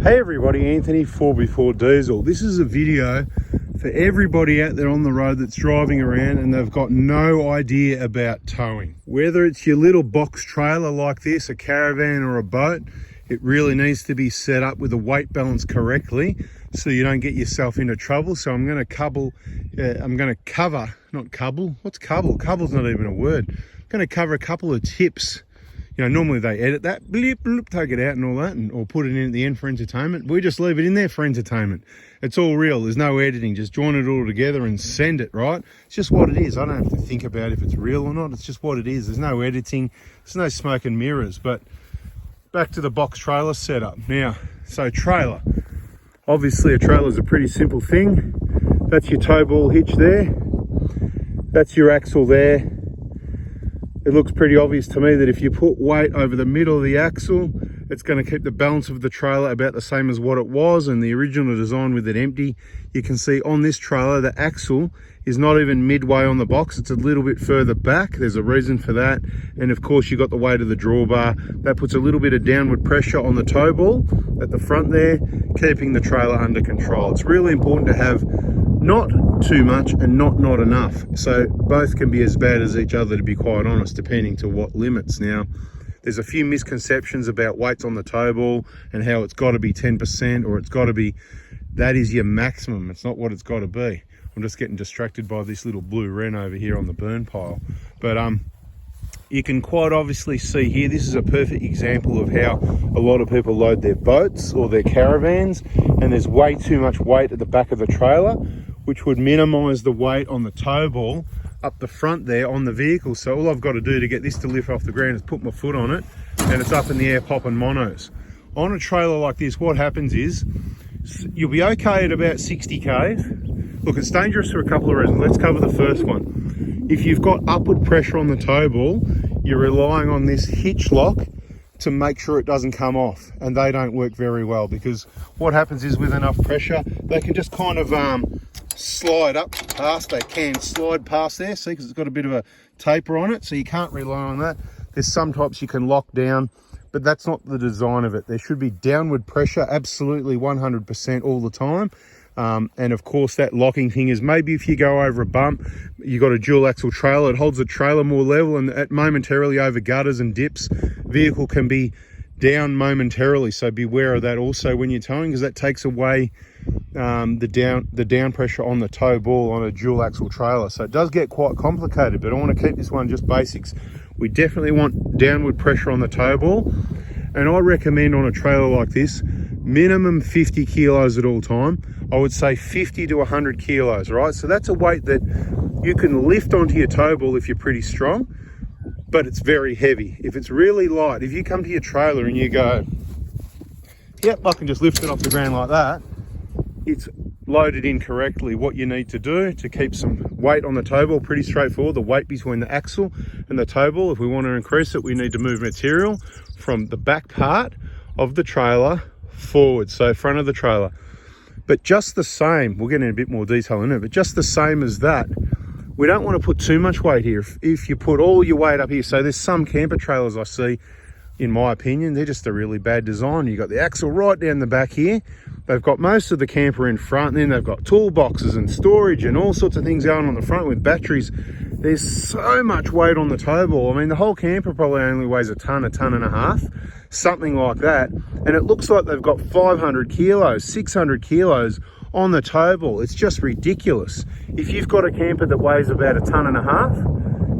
Hey everybody, Anthony 4x4 Diesel. This is a video for everybody out there on the road that's driving around and they've got no idea about towing. Whether it's your little box trailer like this, a caravan or a boat, it really needs to be set up with the weight balance correctly so you don't get yourself into trouble. So I'm going to cover, what's couple? Couple's not even a word. I'm going to cover a couple of tips. You know, normally they edit that, bleep, bloop, take it out and all that, or put it in at the end for entertainment. We just leave it in there for entertainment. It's all real. There's no editing. Just join it all together and send it, right? It's just what it is. I don't have to think about if it's real or not. It's just what it is. There's no editing. There's no smoke and mirrors. But back to the box trailer setup. Now, so trailer. Obviously, a trailer is a pretty simple thing. That's your tow ball hitch there. That's your axle there. It looks pretty obvious to me that if you put weight over the middle of the axle, it's going to keep the balance of the trailer about the same as what it was and the original design with it empty. You can see on this trailer, the axle is not even midway on the box. It's a little bit further back. There's a reason for that. And of course, you've got the weight of the drawbar. That puts a little bit of downward pressure on the tow ball at the front there, keeping the trailer under control. It's really important to have not too much and not enough. So both can be as bad as each other, to be quite honest, depending to what limits. Now, there's a few misconceptions about weights on the tow ball and how it's got to be 10% or it's got to be, that is your maximum. It's not what it's got to be. I'm just getting distracted by this little blue wren over here on the burn pile. But you can quite obviously see here, this is a perfect example of how a lot of people load their boats or their caravans, and there's way too much weight at the back of the trailer, which would minimize the weight on the tow ball up the front there on the vehicle. So all I've got to do to get this to lift off the ground is put my foot on it and it's up in the air popping monos. On a trailer like this, what happens is you'll be okay at about 60 Ks. Look, it's dangerous for a couple of reasons. Let's cover the first one. If you've got upward pressure on the tow ball, you're relying on this hitch lock to make sure it doesn't come off, and they don't work very well because what happens is with enough pressure, they can just kind of slide up past. They can slide past there, see, because it's got a bit of a taper on it, so you can't rely on that. There's some types you can lock down, but that's not the design of it. There should be downward pressure, absolutely 100% all the time. And of course, that locking thing is maybe if you go over a bump, you've got a dual axle trailer, it holds the trailer more level, and at momentarily over gutters and dips, vehicle can be down momentarily. So beware of that also when you're towing, because that takes away the down pressure on the tow ball on a dual axle trailer. So it does get quite complicated, but I want to keep this one just basics. We definitely want downward pressure on the tow ball, and I recommend on a trailer like this, minimum 50 kilos at all time. I would say 50 to 100 kilos, right? So that's a weight that you can lift onto your tow ball if you're pretty strong, but it's very heavy. If it's really light, if you come to your trailer and you go, yep, I can just lift it off the ground like that, it's loaded incorrectly. What you need to do to keep some weight on the tow ball, pretty straightforward, the weight between the axle and the tow ball. If we want to increase it, we need to move material from the back part of the trailer forward, so front of the trailer. But just the same, we'll get in a bit more detail in it, but just the same as that, we don't want to put too much weight here. If you put all your weight up here, so there's some camper trailers I see, in my opinion, they're just a really bad design. You've got the axle right down the back here. They've got most of the camper in front, and then they've got toolboxes and storage and all sorts of things going on the front with batteries. There's so much weight on the tow ball. I mean, the whole camper probably only weighs a ton and a half, something like that. And it looks like they've got 500 kilos, 600 kilos on the tow ball. It's just ridiculous. If you've got a camper that weighs about a ton and a half,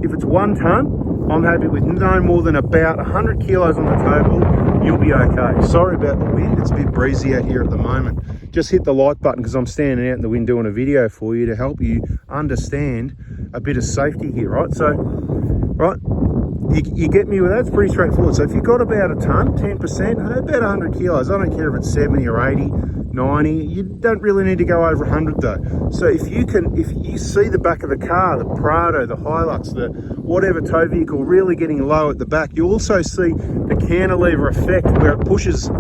if it's 1 ton, I'm happy with no more than about 100 kilos on the tow ball, you'll be okay. Sorry about the wind, it's a bit breezy out here at the moment. Just hit the like button because I'm standing out in the wind doing a video for you to help you understand a bit of safety here, right? So, right, you get me with that? It's pretty straightforward. So if you've got about a ton, 10%, about 100 kilos, I don't care if it's 70 or 80, 90, you don't really need to go over 100 though. So if you see the back of the car, the Prado, the Hilux, the whatever tow vehicle really getting low at the back, you also see the cantilever effect where it pushes.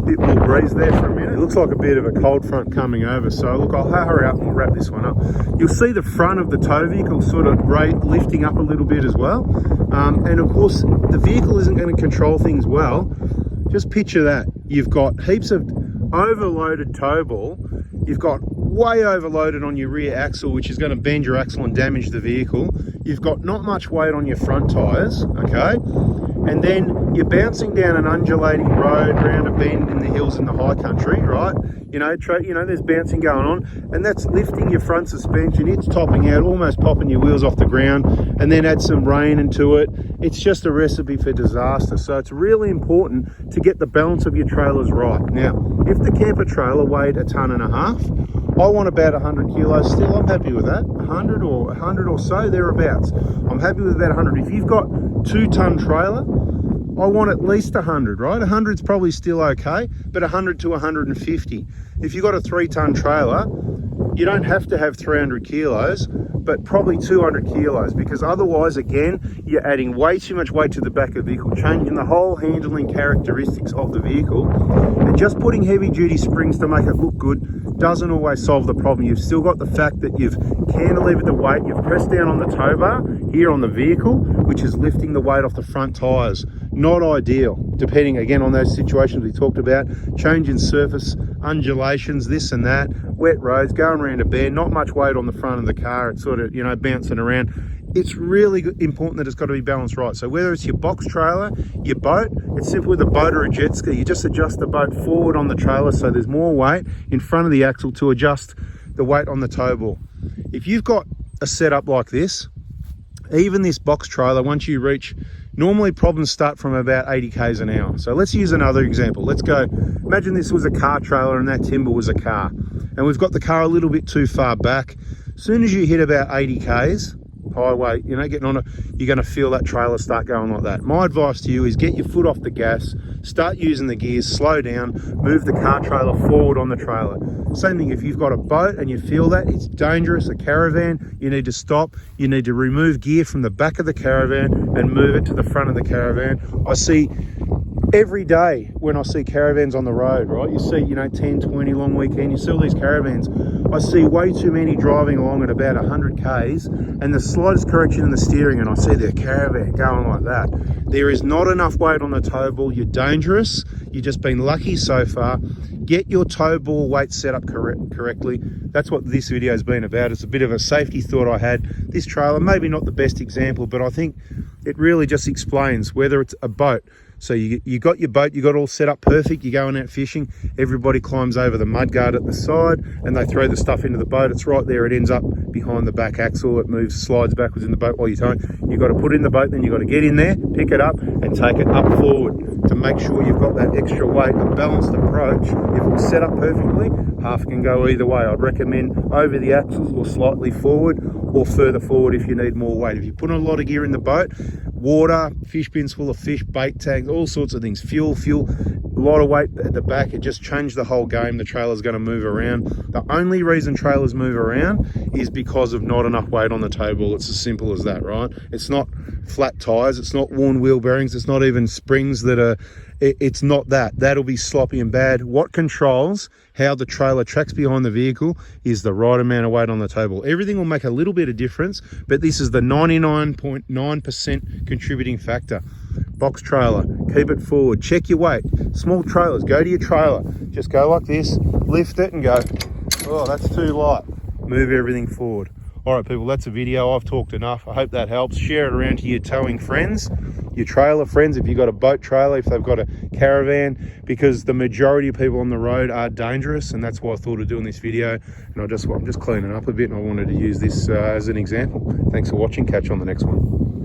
It will breeze there for a minute. It looks like a bit of a cold front coming over. So look, I'll hurry up and we'll wrap this one up. You'll see the front of the tow vehicle sort of lifting up a little bit as well. And of course, the vehicle isn't going to control things well. Just picture that. You've got heaps of overloaded tow ball, you've got way overloaded on your rear axle, which is going to bend your axle and damage the vehicle. You've got not much weight on your front tyres, okay? And then you're bouncing down an undulating road around a bend in the hills in the high country, right? You know, there's bouncing going on, and that's lifting your front suspension. It's topping out, almost popping your wheels off the ground, and then add some rain into it. It's just a recipe for disaster. So it's really important to get the balance of your trailers right. Now, if the camper trailer weighed 1.5 tons, I want about 100 kilos still. I'm happy with that. 100 or so, thereabouts. I'm happy with about 100. If you've got 2-ton trailer, I want at least 100, right? 100 is probably still okay, but 100 to 150. If you've got a 3-ton trailer, you don't have to have 300 kilos, but probably 200 kilos, because otherwise, again, you're adding way too much weight to the back of the vehicle, changing the whole handling characteristics of the vehicle. And just putting heavy duty springs to make it look good doesn't always solve the problem. You've still got the fact that you've cantilevered the weight, you've pressed down on the tow bar here on the vehicle, which is lifting the weight off the front tires. Not ideal, depending again on those situations we talked about, change in surface, undulations, this and that, wet roads, going around a bend, not much weight on the front of the car, it's sort of, you know, bouncing around. It's really important that it's got to be balanced right. So whether it's your box trailer, your boat, it's simple with a boat or a jet ski, you just adjust the boat forward on the trailer so there's more weight in front of the axle to adjust the weight on the tow ball. If you've got a setup like this, even this box trailer, once you reach, normally problems start from about 80 k's an hour. So let's use another example. Let's go, imagine this was a car trailer and that timber was a car. And we've got the car a little bit too far back. As soon as you hit about 80 k's, highway, you know, getting on it, you're going to feel that trailer start going like that. My advice to you is get your foot off the gas, start using the gears, slow down, move the car trailer forward on the trailer. Same thing if you've got a boat and you feel that it's dangerous, a caravan, you need to stop, you need to remove gear from the back of the caravan and move it to the front of the caravan. I see every day when I see caravans on the road, right? You see, you know, 10, 20 long weekend, you see all these caravans. I see way too many driving along at about 100 k's and the slightest correction in the steering and I see their caravan going like that. There is not enough weight on the tow ball. You're dangerous. You've just been lucky so far. Get your tow ball weight set up correctly. That's what this video has been about. It's a bit of a safety thought I had. This trailer, maybe not the best example, but I think it really just explains whether it's a boat. So you got your boat, you got all set up perfect, you're going out fishing, everybody climbs over the mudguard at the side and they throw the stuff into the boat. It's right there, it ends up behind the back axle, it moves, slides backwards in the boat while you're towing. You've got to put it in the boat, then you've got to get in there, pick it up and take it up forward to make sure you've got that extra weight, a balanced approach. If it's set up perfectly, half can go either way. I'd recommend over the axles or slightly forward or further forward if you need more weight. If you put a lot of gear in the boat, water, fish bins full of fish, bait tags, all sorts of things, fuel, a lot of weight at the back, it just changed the whole game. The trailer's going to move around. The only reason trailers move around is because of not enough weight on the tow ball. It's as simple as that, right? It's not flat tires, it's not worn wheel bearings, it's not even springs that are, it's not that. That'll be sloppy and bad. What controls how the trailer tracks behind the vehicle is the right amount of weight on the tow ball. Everything will make a little bit of difference, but this is the 99.9% contributing factor. Box trailer, keep it forward, check your weight. Small trailers, go to your trailer, just go like this, lift it and go, oh, that's too light. Move everything forward. All right, people, that's a video. I've talked enough. I hope that helps. Share it around to your towing friends, your trailer friends, if you've got a boat trailer, if they've got a caravan, because the majority of people on the road are dangerous, and that's why I thought of doing this video. And I'm just cleaning up a bit, and I wanted to use this as an example. Thanks for watching. Catch you on the next one.